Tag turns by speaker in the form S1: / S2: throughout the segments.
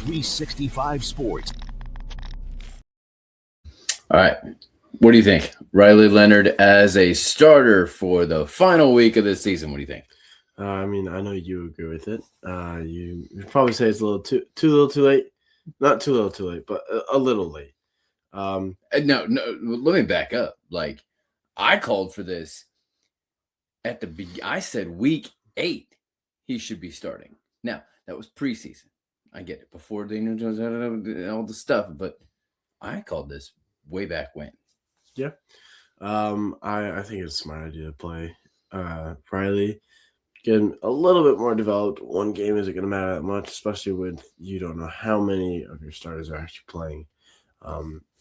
S1: 365 Sports.
S2: All right. What do you think? Riley Leonard as a starter for the final week of the season. What do you think?
S3: I know you agree with it. You probably say it's a little too late. Not too little too late, but a little late.
S2: No, let me back up. Like, I called for this at the I said week 8 he should be starting. Now, that was preseason. I get it. Before Daniel Jones had all the stuff, but I called this way back when.
S3: Yeah. I think it's a smart idea to play Riley. Getting a little bit more developed. One game isn't going to matter that much, especially when you don't know how many of your starters are actually playing.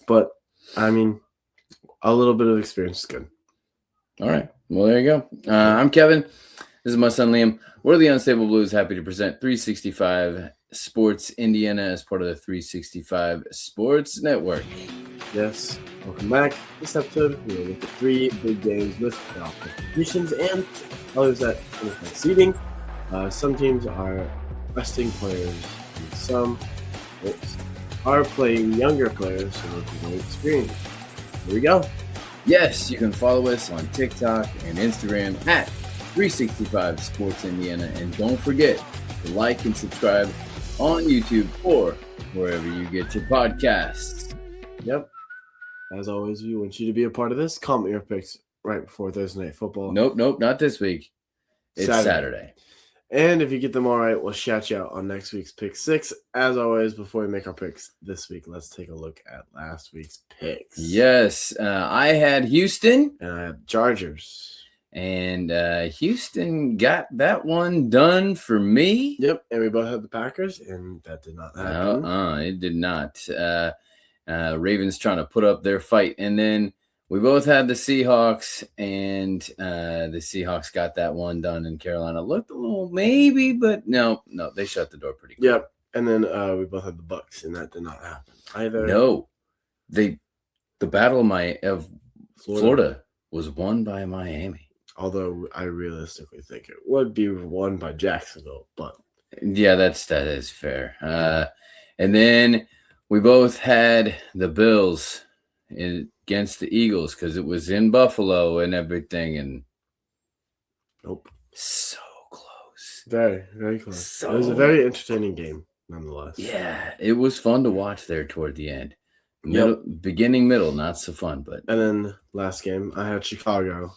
S3: But, a little bit of experience is good.
S2: All right. Well, there you go. I'm Kevin. This is my son, Liam. We're the Unstable Blues. Happy to present 365 Sports Indiana as part of the 365 Sports Network.
S3: Yes. Welcome back. This episode, we're going to look at 3 big games with playoff contributions and others that finish by seeding. Some teams are resting players, and some are playing younger players so they can experience. Here we go.
S2: Yes, you can follow us on TikTok and Instagram at 365 Sports Indiana. And don't forget to like and subscribe on YouTube or wherever you get your podcasts.
S3: Yep. As always, we want you to be a part of this. Comment your picks right before Thursday Night Football.
S2: Nope, not this week. It's Saturday.
S3: And if you get them all right, we'll shout you out on next week's Pick 6. As always, before we make our picks this week, let's take a look at last week's picks.
S2: Yes, I had Houston.
S3: And I had Chargers.
S2: And Houston got that one done for me.
S3: Yep, and we both had the Packers, and that did not happen.
S2: It did not. Ravens trying to put up their fight. And then we both had the Seahawks, and the Seahawks got that one done in Carolina. Looked a little maybe, but no, they shut the door pretty quick.
S3: Yep, and then we both had the Bucks, and that did not happen either.
S2: No, the battle of Florida was won by Miami.
S3: Although I realistically think it would be won by Jacksonville, but
S2: yeah, that is fair. And then we both had the Bills against the Eagles because it was in Buffalo and everything, and
S3: nope,
S2: so close,
S3: very, very close. It was a very entertaining game, nonetheless.
S2: Yeah, it was fun to watch there toward the end. Beginning, middle, not so fun, but
S3: and then last game I had Chicago.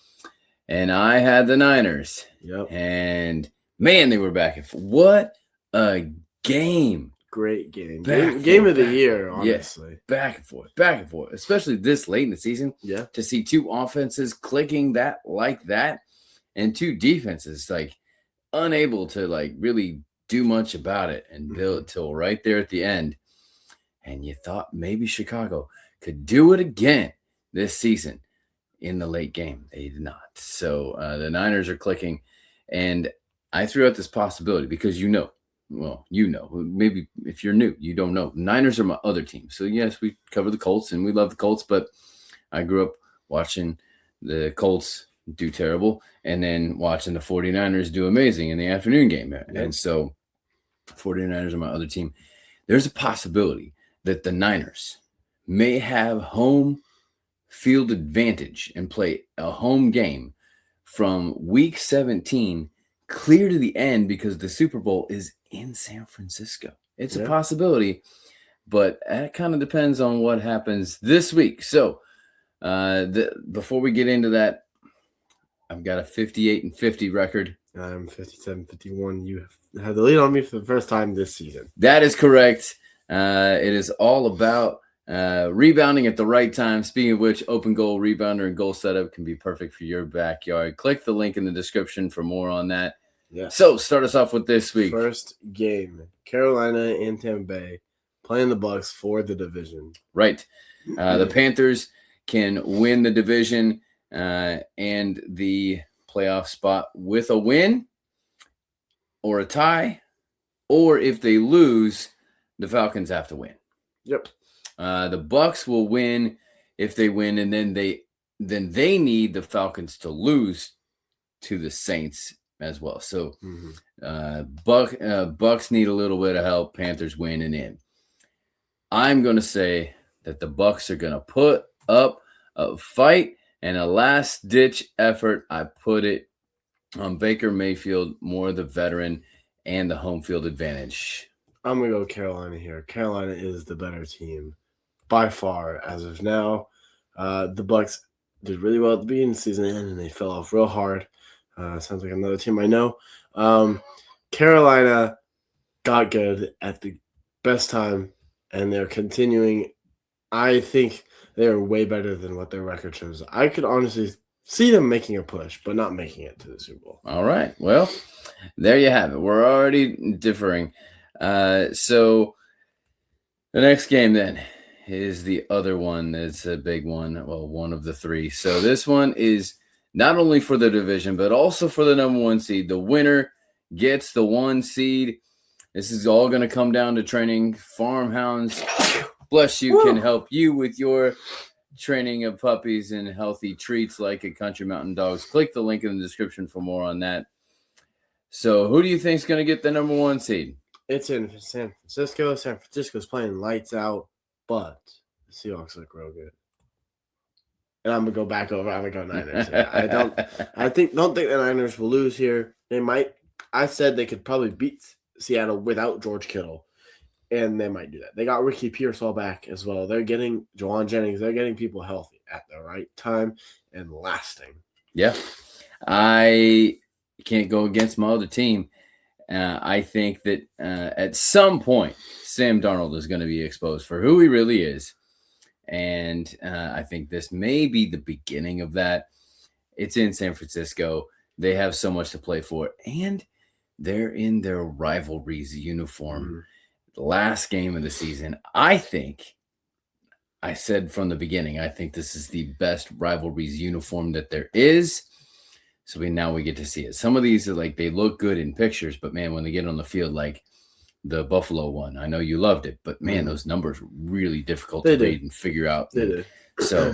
S2: And I had the Niners.
S3: Yep.
S2: And, man, they were back and forth. What a game.
S3: Great game. Game of the year, honestly.
S2: Yeah, back and forth. Especially this late in the season.
S3: Yeah.
S2: To see 2 offenses clicking like that. And 2 defenses, unable to, really do much about it until right there at the end. And you thought maybe Chicago could do it again this season. In the late game, they did not. So the Niners are clicking, and I threw out this possibility because maybe if you're new, you don't know. Niners are my other team. So yes, we cover the Colts and we love the Colts, but I grew up watching the Colts do terrible and then watching the 49ers do amazing in the afternoon game. Yeah. And so 49ers are my other team. There's a possibility that the Niners may have home field advantage and play a home game from week 17 clear to the end because the Super Bowl is in San Francisco. It's a possibility, but that kind of depends on what happens this week. So before we get into that, I've got a 58-50 record.
S3: I'm 57-51. You have the lead on me for the first time this season.
S2: That is correct. It is all about rebounding at the right time. Speaking of which, open goal rebounder and goal setup can be perfect for your backyard. Click the link in the description for more on that.
S3: Yeah.
S2: So start us off with this week.
S3: First game, Carolina and Tampa Bay playing the Bucks for the division.
S2: Right. The Panthers can win the division and the playoff spot with a win or a tie, or if they lose, the Falcons have to win.
S3: Yep.
S2: The Bucks will win if they win, and then they need the Falcons to lose to the Saints as well. So Bucks need a little bit of help. Panthers win and in. I'm going to say that the Bucks are going to put up a fight and a last-ditch effort. I put it on Baker Mayfield, more the veteran, and the home field advantage.
S3: I'm going to go Carolina here. Carolina is the better team by far as of now. The Bucks did really well at the beginning of the season, and they fell off real hard. Sounds like another team I know. Carolina got good at the best time, and they're continuing. I think they're way better than what their record shows. I could honestly see them making a push, but not making it to the Super Bowl.
S2: All right. Well, there you have it. We're already differing. So the next game then is the other one. It's a big one. Well, one of the three. So this one is not only for the division, but also for the number 1 seed. The winner gets the 1 seed. This is all going to come down to training. Farm Hounds, bless you, can help you with your training of puppies and healthy treats like a Country Mountain Dogs. Click the link in the description for more on that. So who do you think is going to get the number 1 seed?
S3: It's in San Francisco. San Francisco's playing lights out, but the Seahawks look real good. And I'm gonna go back over. I'm gonna go Niners. I don't think the Niners will lose here. They might. I said they could probably beat Seattle without George Kittle, and they might do that. They got Ricky Pearsall back as well. They're getting Jawan Jennings. They're getting people healthy at the right time and lasting.
S2: Yeah, I can't go against my other team. I think that at some point, Sam Darnold is going to be exposed for who he really is. And I think this may be the beginning of that. It's in San Francisco. They have so much to play for. And they're in their rivalries uniform.
S3: Mm-hmm.
S2: The last game of the season. I said from the beginning, I think this is the best rivalries uniform that there is. So now we get to see it. Some of these are like, they look good in pictures, but man, when they get on the field, like the Buffalo one, I know you loved it, but man, those numbers are really difficult to read and figure out. So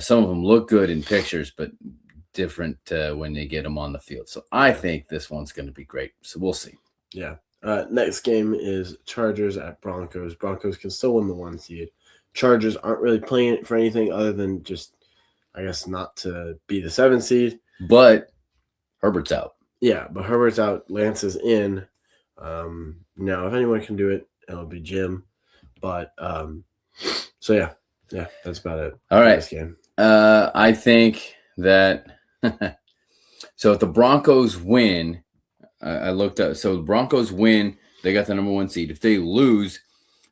S2: some of them look good in pictures, but different when they get them on the field. So I think this one's going to be great. So we'll see.
S3: Yeah. Next game is Chargers at Broncos. Broncos can still win the 1 seed. Chargers aren't really playing it for anything other than just, I guess, not to be the 7 seed.
S2: But Herbert's out.
S3: Yeah, but Herbert's out. Lance is in. Now, if anyone can do it, it'll be Jim. But so yeah, that's about it.
S2: All right.
S3: This game.
S2: I think that so if the Broncos win, I looked up. So the Broncos win, they got the number 1 seed. If they lose,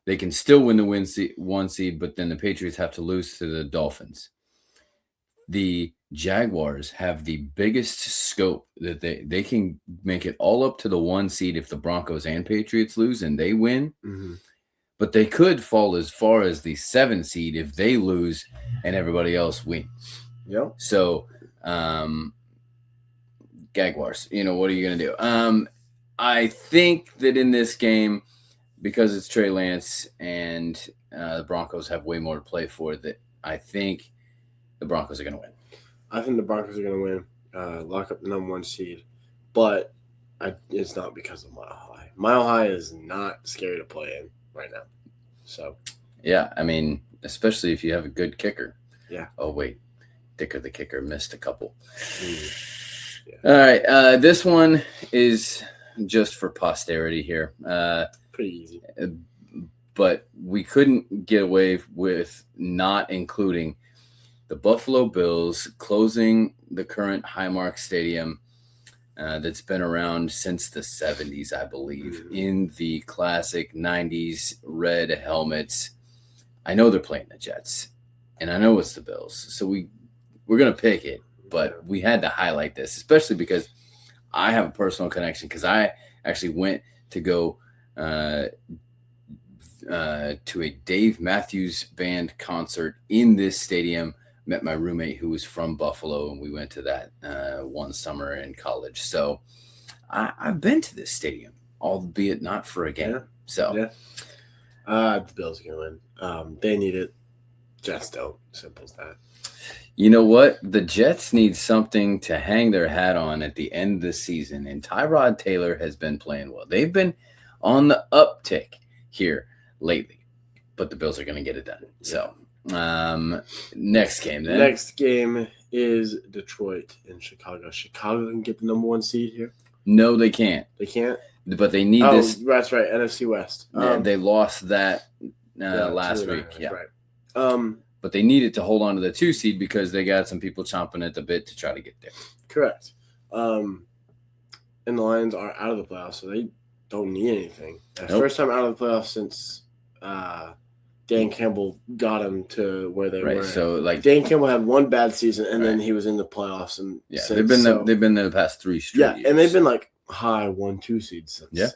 S2: they can still win the 1 seed, but then the Patriots have to lose to the Dolphins. The Jaguars have the biggest scope that they can make it all up to the 1 seed if the Broncos and Patriots lose and they win.
S3: Mm-hmm.
S2: But they could fall as far as the 7 seed if they lose and everybody else wins.
S3: Yep.
S2: So, Jaguars, what are you going to do? I think that in this game, because it's Trey Lance and the Broncos have way more to play for, that I think the Broncos are going to win.
S3: I think the Broncos are going to win, lock up the number 1 seed, but it's not because of Mile High. Mile High is not scary to play in right now. So,
S2: yeah, I mean, especially if you have a good kicker.
S3: Yeah.
S2: Oh, wait. Dicker the kicker missed a couple.
S3: Yeah.
S2: All right. This one is just for posterity here.
S3: Pretty easy.
S2: But we couldn't get away with not including the Buffalo Bills closing the current Highmark Stadium that's been around since the 70s, I believe, in the classic 90s red helmets. I know they're playing the Jets, and I know it's the Bills. So we're going to pick it, but we had to highlight this, especially because I have a personal connection because I actually went to go to a Dave Matthews Band concert in this stadium. Met my roommate who was from Buffalo, and we went to that one summer in college. So I've been to this stadium, albeit not for a game.
S3: Yeah.
S2: So
S3: the Bills are going to win. They need it. Jets don't. Simple as that.
S2: You know what? The Jets need something to hang their hat on at the end of the season, and Tyrod Taylor has been playing well. They've been on the uptick here lately, but the Bills are going to get it done. So, next game then.
S3: Next game is Detroit and Chicago. Chicago can get the number 1 seed here.
S2: No, they can't.
S3: They can't?
S2: But they need this.
S3: That's right. NFC West.
S2: They lost that last week. Yeah.
S3: Right.
S2: But they needed to hold on to the 2 seed because they got some people chomping at the bit to try to get there.
S3: Correct. And the Lions are out of the playoffs, so they don't need anything. First time out of the playoffs since Dan Campbell got them to where they were.
S2: So
S3: Dan Campbell had 1 bad season, and then he was in the playoffs. And
S2: they've been there the past 3 straight years.
S3: And they've been high 1-2 seeds since.
S2: Yeah.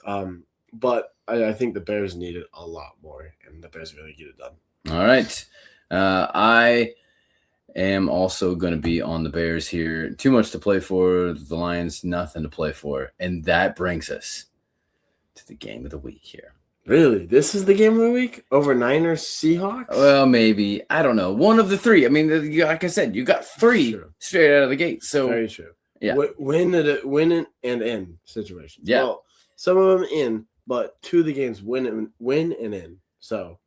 S3: But I think the Bears need it a lot more, and the Bears really get it done.
S2: All right. I am also going to be on the Bears here. Too much to play for. The Lions, nothing to play for. And that brings us to the game of the week here.
S3: Really? This is the game of the week? Over Niners, Seahawks?
S2: Well, maybe. I don't know. One of the 3. I mean, like I said, you got 3 straight out of the gate. So
S3: very true.
S2: Yeah.
S3: Win and in situation.
S2: Yeah.
S3: Well, some of them in, but 2 of the games win and in. So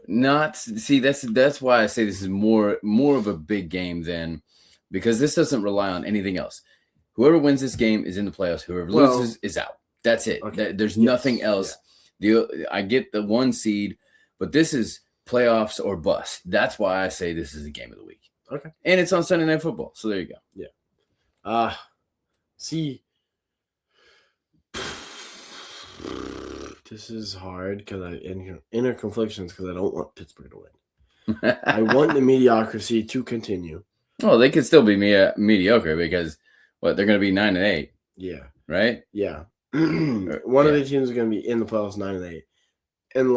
S2: that's why I say this is more of a big game than, because this doesn't rely on anything else. Whoever wins this game is in the playoffs. Whoever loses is out. That's it.
S3: Okay.
S2: There's nothing else. Yeah. I get the 1 seed, but this is playoffs or bust. That's why I say this is the game of the week.
S3: Okay.
S2: And it's on Sunday Night Football. So there you go.
S3: Yeah. See, this is hard because inner conflictions because I don't want Pittsburgh to win. I want the mediocrity to continue.
S2: Well, they could still be mediocre because they're going to be 9-8.
S3: Yeah.
S2: Right?
S3: Yeah. One of the teams is going to be in the playoffs 9-8. And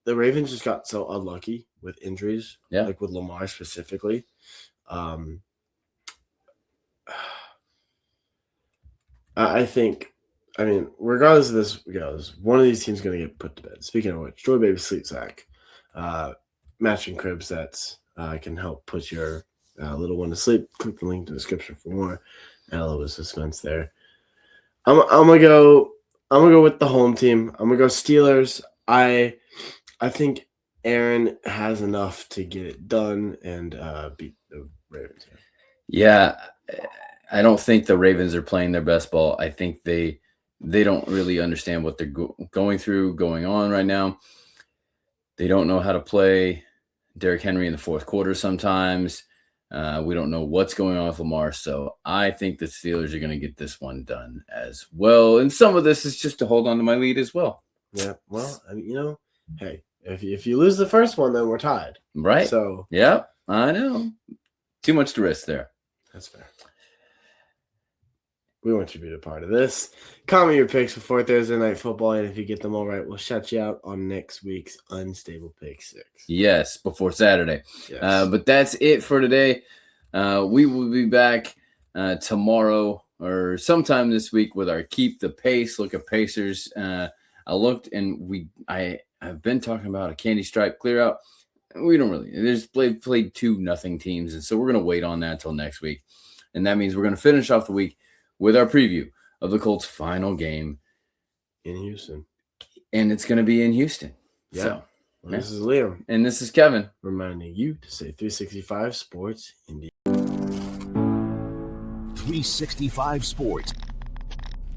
S3: the Ravens just got so unlucky with injuries.
S2: Yeah.
S3: With Lamar specifically. I think, regardless of this goes, one of these teams is going to get put to bed. Speaking of which, Joi Baby sleep sack, matching crib sets can help put your little one to sleep. Click the link in the description for more. A little bit of suspense there. I'm gonna go with the home team. I'm gonna go Steelers. I think Aaron has enough to get it done and beat the Ravens.
S2: Yeah, I don't think the Ravens are playing their best ball. I think they don't really understand what they're going on right now. They don't know how to play Derrick Henry in the fourth quarter sometimes. We don't know what's going on with Lamar. So I think the Steelers are going to get this one done as well. And some of this is just to hold on to my lead as well.
S3: Yeah, well, hey, if you lose the first one, then we're tied.
S2: Right.
S3: So,
S2: yeah, I know. Too much to risk there.
S3: That's fair. We want you to be a part of this. Comment your picks before Thursday Night Football, and if you get them all right, we'll shout you out on next week's Unstable Pick 6.
S2: Yes, before Saturday.
S3: Yes.
S2: But that's it for today. We will be back tomorrow or sometime this week with our Keep the Pace. Look at Pacers. I looked and I've been talking about a candy stripe clear out. We don't really. There's played 2-0 teams, and so we're going to wait on that until next week. And that means we're going to finish off the week with our preview of the Colts' final game
S3: in Houston.
S2: And it's going to be in Houston.
S3: Yeah.
S2: So,
S3: this is Liam.
S2: And this is Kevin.
S3: Reminding you to say 365 Sports India.
S1: 365 Sports.